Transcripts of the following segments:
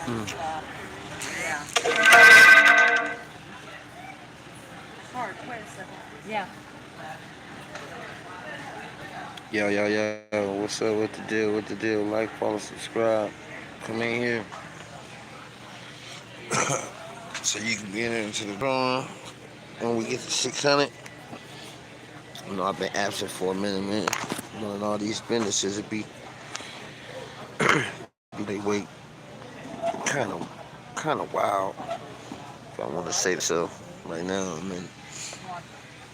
Mm. Yeah. Hard. Wait a second. Yeah. Yo, what's up? What the deal? What the deal? Like, follow, subscribe. Come in here so you can get into the drawing when we get to 600. You know, I've been absent for a minute, man. Doing all these businesses, they wait kind of wild. If I want to say so, right now, I mean,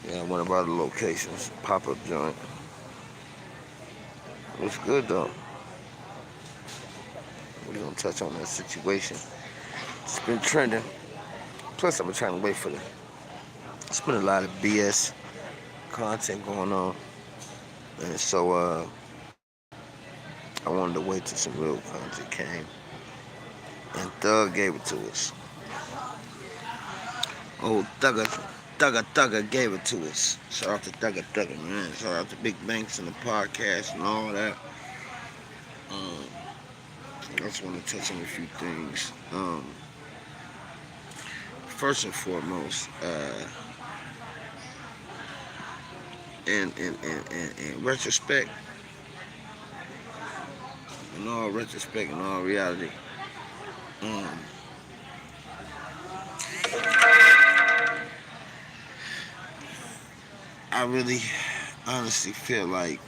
yeah, one of our locations, pop-up joint. It's good though. We're gonna touch on that situation. It's been trending. Plus, I've been trying to wait for the. It's been a lot of BS content going on, and so I wanted to wait till some real content came. And Thug gave it to us. Old Thugger gave it to us. Shout out to Thugger, man. Shout out to Big Banks and the podcast and all that. Um, I just want to touch on a few things. First and foremost, in retrospect, in all retrospect, in all reality, um, I really honestly feel like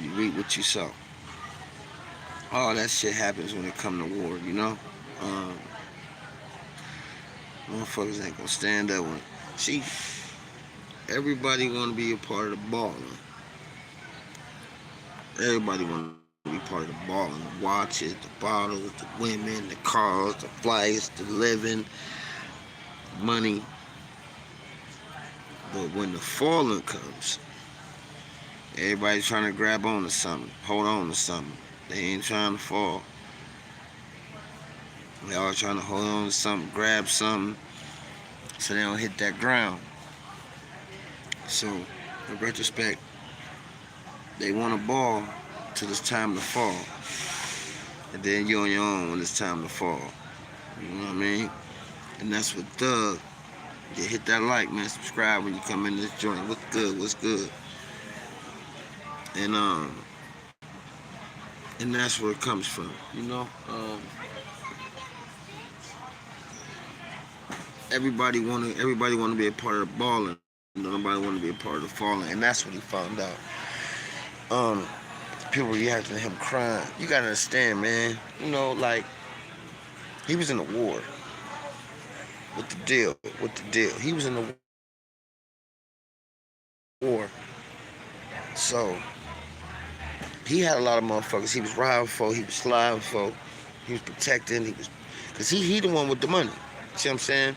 you reap what you sow. All that shit happens when it come to war, you know. Um, Motherfuckers ain't gonna stand up when. See, everybody wanna be a part of the balling. Everybody wanna be part of the balling. The watches, the bottles, the women, the cars, the flights, the living, money. But when the falling comes, everybody's trying to grab on to something, hold on to something. They ain't trying to fall. They all trying to hold on to something, grab something, so they don't hit that ground. So, in retrospect, they want to ball till it's time to fall, and then you're on your own when it's time to fall. You know what I mean? And that's what Thug. Yeah, hit that like, man. Subscribe when you come in this joint. What's good? What's good? And and that's where it comes from. You know, everybody wanna be a part of the balling. Nobody wanna be a part of the falling, and that's what he found out. Um, People reacting to him crying. You gotta understand, man. You know, like he was in the war. With the deal. With the deal. He was in the war. So he had a lot of motherfuckers. He was riding for. He was sliding for. He was protecting. He was, cause he the one with the money. See what I'm saying?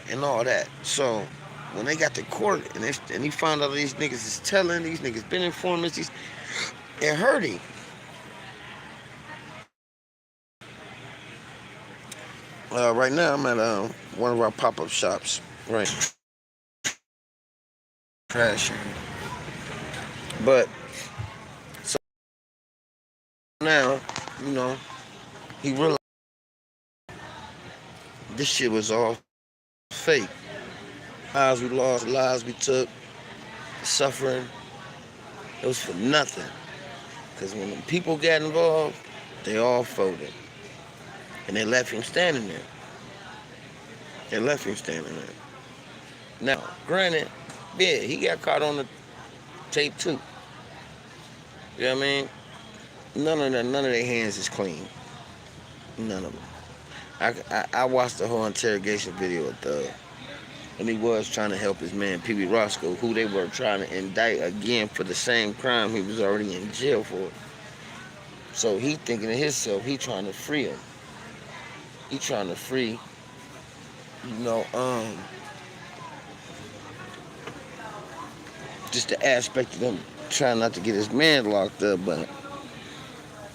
And all that. So when they got to court and he found out these niggas is telling, these niggas been informants, it hurt him. Right now I'm at one of our pop-up shops. Right. Crashing. But so now, you know, he realized this shit was all fake. Lives we lost, lives we took, suffering, it was for nothing. Because when the people got involved, they all folded. And they left him standing there. They left him standing there. Now, granted, yeah, he got caught on the tape too. You know what I mean? None of their hands is clean. None of them. I watched the whole interrogation video of Thug. And he was trying to help his man, Pee Wee Roscoe, who they were trying to indict again for the same crime he was already in jail for. So he thinking to himself, he trying to free him. He trying to free, you know, just the aspect of them trying not to get his man locked up, but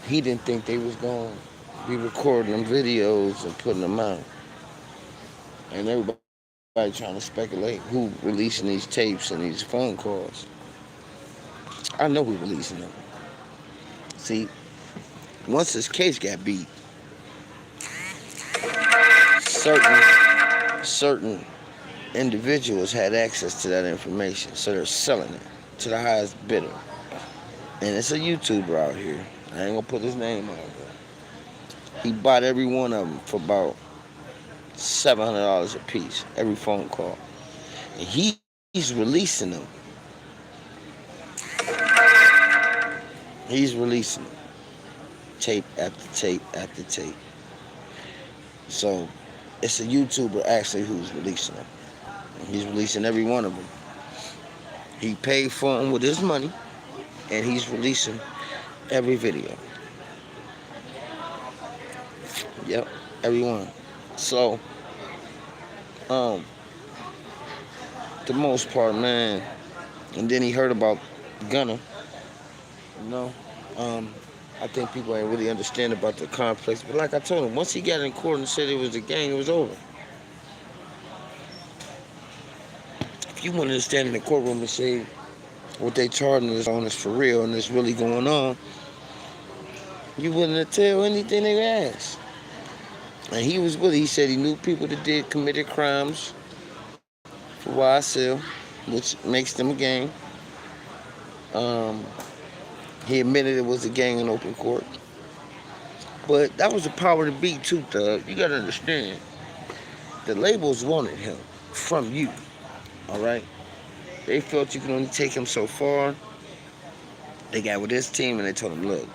he didn't think they was going to be recording them videos and putting them out. And everybody trying to speculate who releasing these tapes and these phone calls. I know who releasing them. See, once this case got beat, certain individuals had access to that information, so they're selling it to the highest bidder. And it's a YouTuber out here. I ain't gonna put his name out there. He bought every one of them for about $700 a piece, every phone call. And he's releasing them. He's releasing them. Tape after tape after tape. So it's a YouTuber actually who's releasing them. And he's releasing every one of them. He paid for them with his money, and he's releasing every video. Yep, every one. So, the most part, man. And then he heard about Gunner. You know, I think people ain't really understand about the complex. But like I told him, once he got in court and said it was a gang, it was over. If you want to stand in the courtroom and say what they charging us on is for real and it's really going on, you wouldn't tell anything they asked. And he was with it. He said he knew people that did committed crimes for YSL, which makes them a gang. He admitted it was a gang in open court. But that was the power to be too, Thug. You gotta understand. The labels wanted him from you. Alright? They felt you could only take him so far. They got with this team and they told him, look,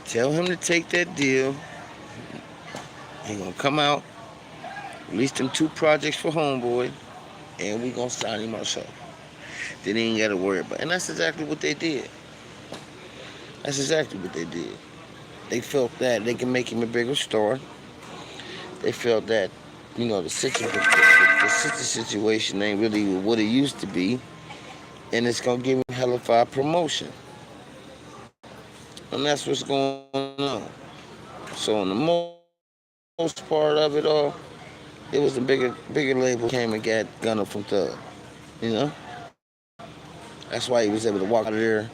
tell him to take that deal. He gonna come out, release them 2 projects for Homeboy, and we gonna sign him ourselves. Then he ain't gotta worry about it. And that's exactly what they did. That's exactly what they did. They felt that they can make him a bigger star. They felt that, you know, the situation ain't really what it used to be, and it's gonna give him hellified promotion. And that's what's going on. So on the most part of it all, it was a bigger label came and got Gunner from Thug. You know? That's why he was able to walk out of there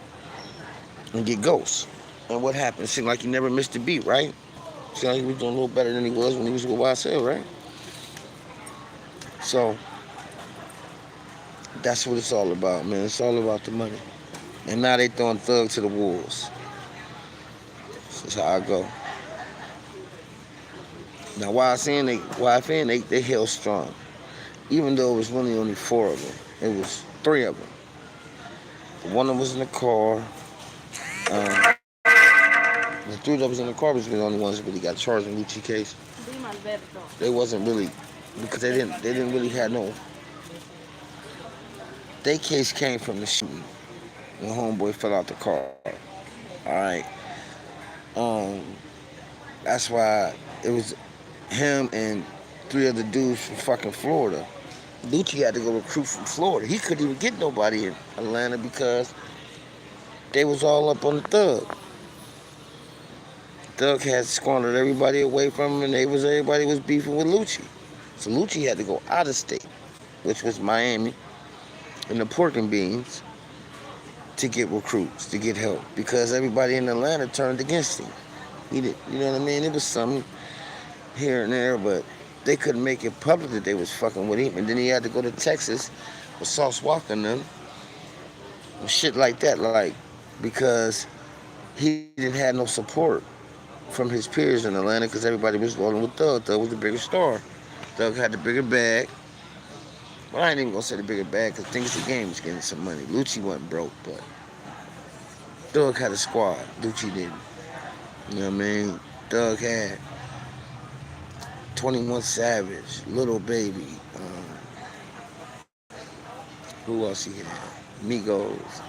and get Ghost. And what happened? It seemed like he never missed a beat, right? Seemed like he was doing a little better than he was when he was with YSL, right? So that's what it's all about, man. It's all about the money. And now they throwing Thug to the wolves. That's how I go. Now YFN, they held strong. Even though it was really only 4 of them. It was 3 of them. One of them was in the car. The 3 that was in the car was the only ones that really got charged in the Lucci case. They wasn't really, because they didn't really have no. Their case came from the shooting when Homeboy fell out the car. Alright. That's why it was him and 3 other dudes from fucking Florida. Lucci had to go recruit from Florida. He couldn't even get nobody in Atlanta because they was all up on the Thug. Thug had squandered everybody away from him, and everybody was beefing with Lucci. So Lucci had to go out of state, which was Miami, and the pork and beans, to get recruits, to get help, because everybody in Atlanta turned against him. You know what I mean? It was something here and there, but they couldn't make it public that they was fucking with him. And then he had to go to Texas with Sauce Walker and them, and shit like that, like, because he didn't have no support from his peers in Atlanta because everybody was rolling with Thug. Thug was the bigger star. Thug had the bigger bag. But I ain't even gonna say the bigger bag because Things the Game was getting some money. Lucci wasn't broke, but Thug had a squad. Lucci didn't. You know what I mean? Thug had 21 Savage, Little Baby. Who else he had? Migos.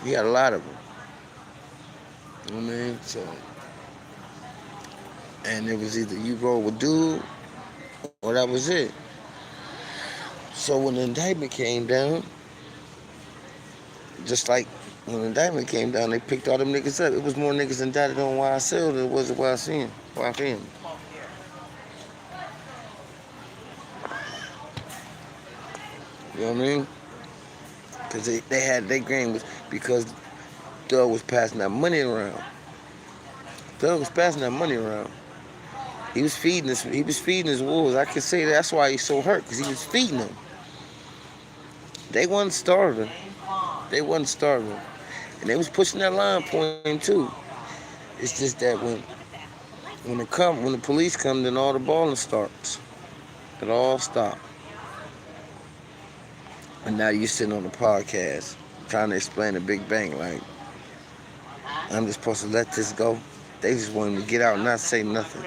He had a lot of them. You know what I mean? So, and it was either you roll with dude or that was it. So when the indictment came down, just like when the indictment came down, they picked all them niggas up. It was more niggas indicted on YSL than it was at YFN. You know what I mean? Because they had their game was because Doug was passing that money around. Doug was passing that money around. He was feeding his. He was feeding his wolves. I can say that's why he's so hurt because he was feeding them. They wasn't starving. They wasn't starving, and they was pushing that line point too. It's just that when the police come, then all the balling starts. It all stopped. And now you sitting on the podcast trying to explain the Big Bang like I'm just supposed to let this go. They just want him to get out and not say nothing.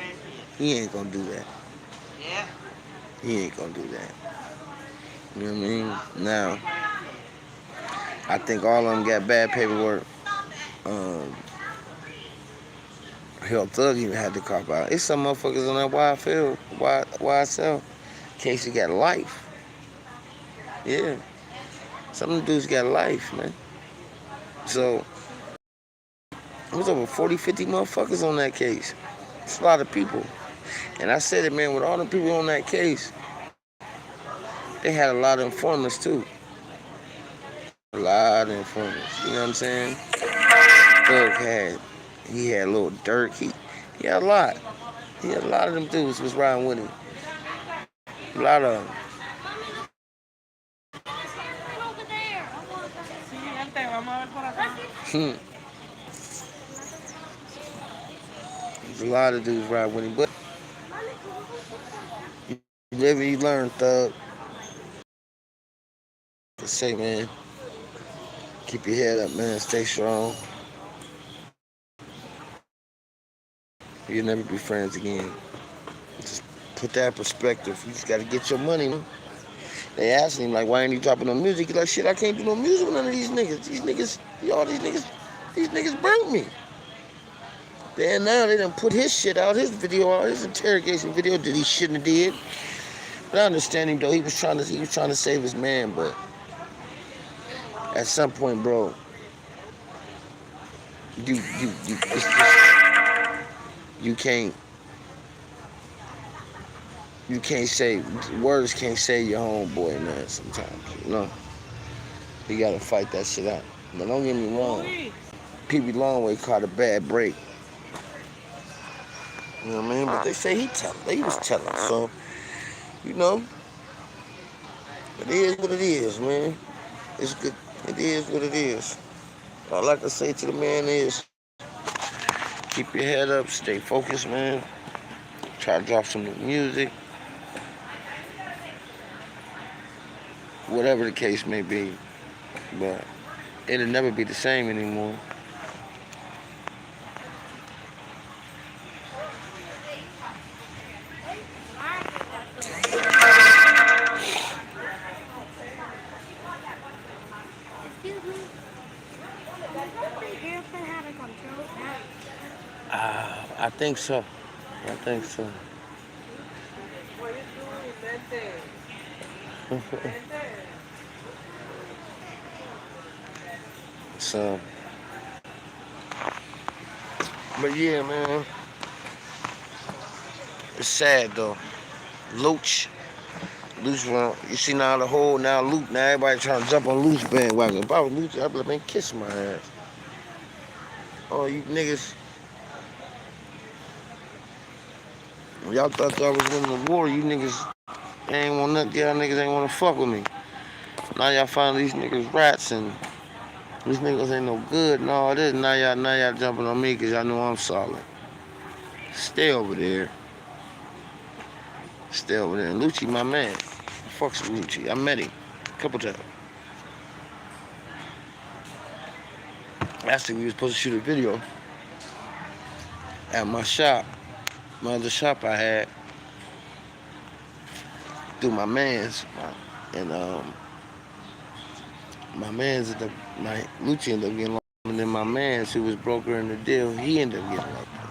He ain't gonna do that. He ain't gonna do that. You know what I mean? Now, I think all of them got bad paperwork. Um, Hell, Thug even had to cop out. It's some motherfuckers on that YSL case that got life. Yeah. Some of them dudes got life, man. So, it was over 40, 50 motherfuckers on that case. It's a lot of people. And I said it, man, with all the people on that case, they had a lot of informants, too. A lot of informants. You know what I'm saying? He had a little Dirk. He had a lot. He had a lot of them dudes was riding with him. A lot of them. There's a lot of dudes riding with him. But you live and you learn, Thug. Just say, man, keep your head up, man. Stay strong. You'll never be friends again. Just put that in perspective. You just gotta get your money, man. They asked him, like, why ain't he dropping no music? He's like, shit, I can't do no music with none of these niggas. These niggas burnt me. Then now they done put his shit out, his video out, his interrogation video that he shouldn't have did. But I understand him though. He was trying to save his man, but at some point, bro, it's just, you can't say words can't save your homeboy, man. Sometimes, you know, you gotta fight that shit out. But don't get me wrong, PB Longway caught a bad break. You know what I mean? But they say he was telling. So, you know, it is what it is, man. It's good. It is what it is. All I can say to the man is, keep your head up, stay focused, man. Try to drop some new music. Whatever the case may be. But it'll never be the same anymore. I think so. I think so. So, but yeah, man, it's sad though. Luch, you see now now everybody trying to jump on Luch bandwagon. If I was Luch, I'd be like, man, kiss my ass. Oh, you niggas. When y'all thought y'all was winning the war, you niggas ain't want nothing. Y'all niggas ain't want to fuck with me. Now y'all find these niggas rats and these niggas ain't no good and all this. Now y'all jumping on me because y'all know I'm solid. Stay over there. Stay over there. And Lucci, my man. I fucks with Lucci. I met him a couple times. Last week we was supposed to shoot a video at my shop, my other shop I had, through my man's, and my man's Lucci ended up getting locked up, and then my man's who was broker in the deal, he ended up getting locked up.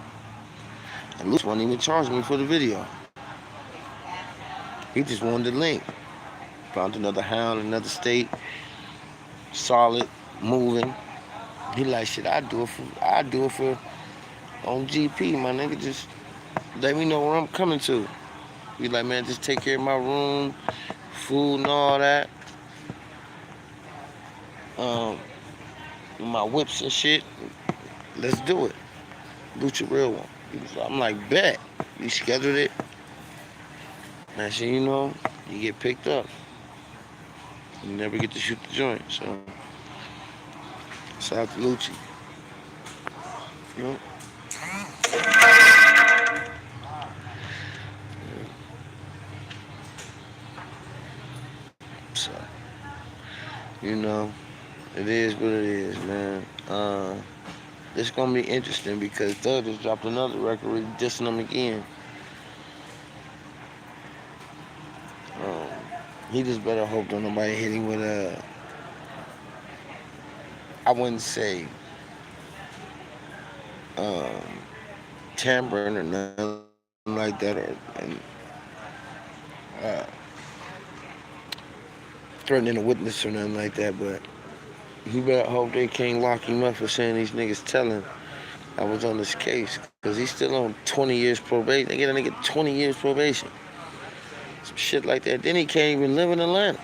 And Lucci wasn't even charging me for the video. He just wanted the link. Found another hound, another state, solid, moving. He like, shit, I do it for on GP, my nigga. Just let me know where I'm coming to. He like, man, just take care of my room, food and all that. um, my whips and shit. Let's do it. Lucha real one. I'm like, bet. We scheduled it. And so, you get picked up. You never get to shoot the joint. So, shout out to Lucci. You know? So, you know, it is what it is, man. It's gonna be interesting because Thug just dropped another record dissing him again. Um, he just better hope that nobody hit him with I wouldn't say um, tampering or nothing like that, uh, threatening a witness or nothing like that, but he better hope they can't lock him up for saying these niggas telling I was on this case, because he's still on 20 years probation. They get a nigga 20 years probation. Some shit like that. Then he can't even live in Atlanta.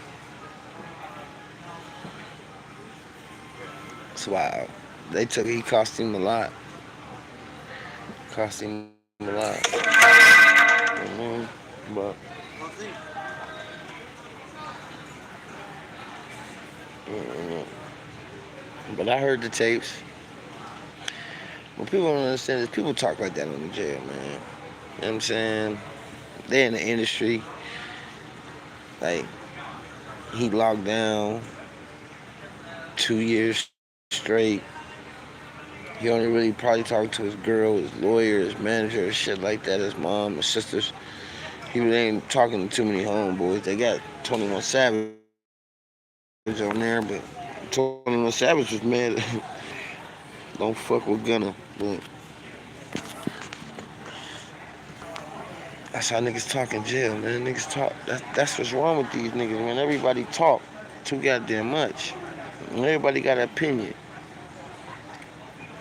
That's why he cost him a lot. Cost him a lot. But but I heard the tapes. What people don't understand is people talk like that in the jail, man. You know what I'm saying? They're in the industry. Like, he locked down 2 years straight. He only really probably talked to his girl, his lawyer, his manager, shit like that, his mom, his sisters. He really ain't talking to too many homeboys. They got 21 Savage on there, but 21 Savage was mad. Don't fuck with Gunna. But that's how niggas talk in jail, man. Niggas talk. That's what's wrong with these niggas, man. Everybody talk too goddamn much. And everybody got an opinion.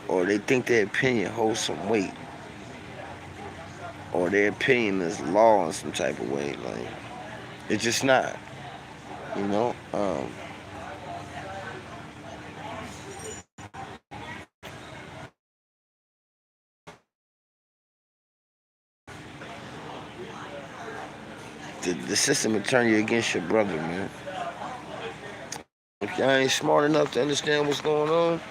Or they think their opinion holds some weight. Or their opinion is law in some type of way. Like, it's just not. You know? The system will turn you against your brother, man. If y'all ain't smart enough to understand what's going on,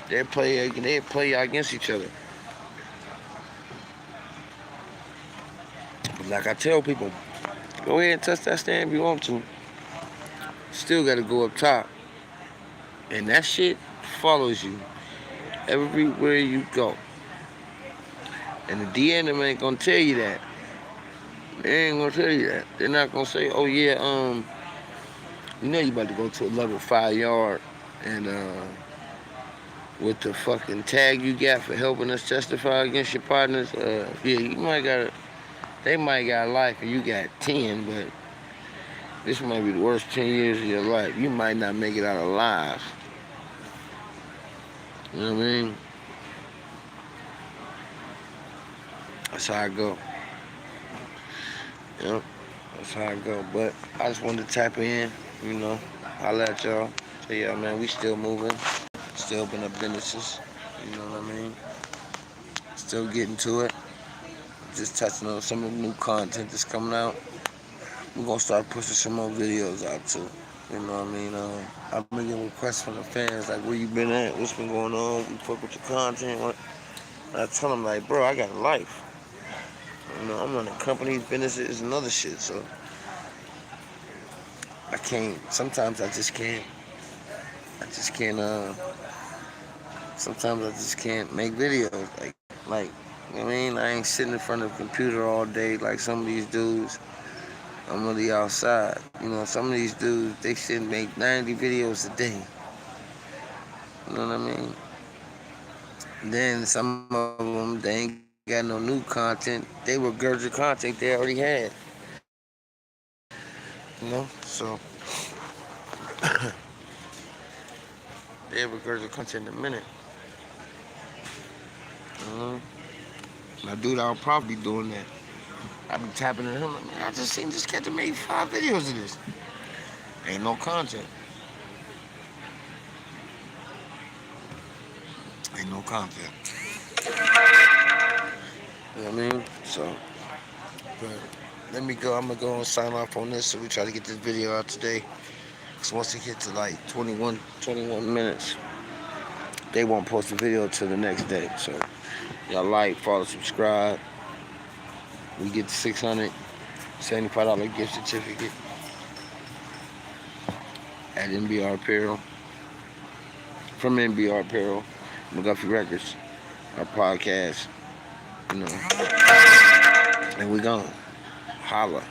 they'll play y'all against each other. But like I tell people, go ahead and touch that stand if you want to. Still gotta go up top. And that shit follows you everywhere you go. And the DN ain't gonna tell you that. They ain't gonna tell you that. They're not gonna say, oh yeah, you about to go to a level 5 yard and with the fucking tag you got for helping us testify against your partners, yeah, they might got life and you got 10, but this might be the worst 10 years of your life. You might not make it out alive. You know what I mean? That's how I go. You know, that's how I go. But I just wanted to tap in, holla at y'all. So yeah, man, we still moving. Still open up businesses. You know what I mean? Still getting to it. Just touching on some of the new content that's coming out. We're gonna start pushing some more videos out too. You know what I mean? I've been getting requests from the fans like, where you been at? What's been going on? We fuck with your content. What? I tell them like, bro, I got a life. I'm running companies, businesses, and other shit. So I can't. Sometimes I just can't. I just can't. Sometimes I just can't make videos. Like, you know what I mean? I ain't sitting in front of a computer all day like some of these dudes. I'm really outside. Some of these dudes, they should make 90 videos a day. You know what I mean? Then some of them, they ain't got no new content. They regurgitate content they already had. So they regurgitate content in a minute. My dude, I'll probably be doing that. I be tapping at him like, man, I just seen this cat that made 5 videos of this. Ain't no content. ain't no content. You know what I mean? So, but let me go. I'm gonna go and sign off on this so we try to get this video out today. Cause once it gets to like 21 minutes, they won't post the video till the next day. So y'all like, follow, subscribe. We get the $675 gift certificate at NBR Apparel. From NBR Apparel, McGuffey Records, our podcast, you know. And we gone. Holla.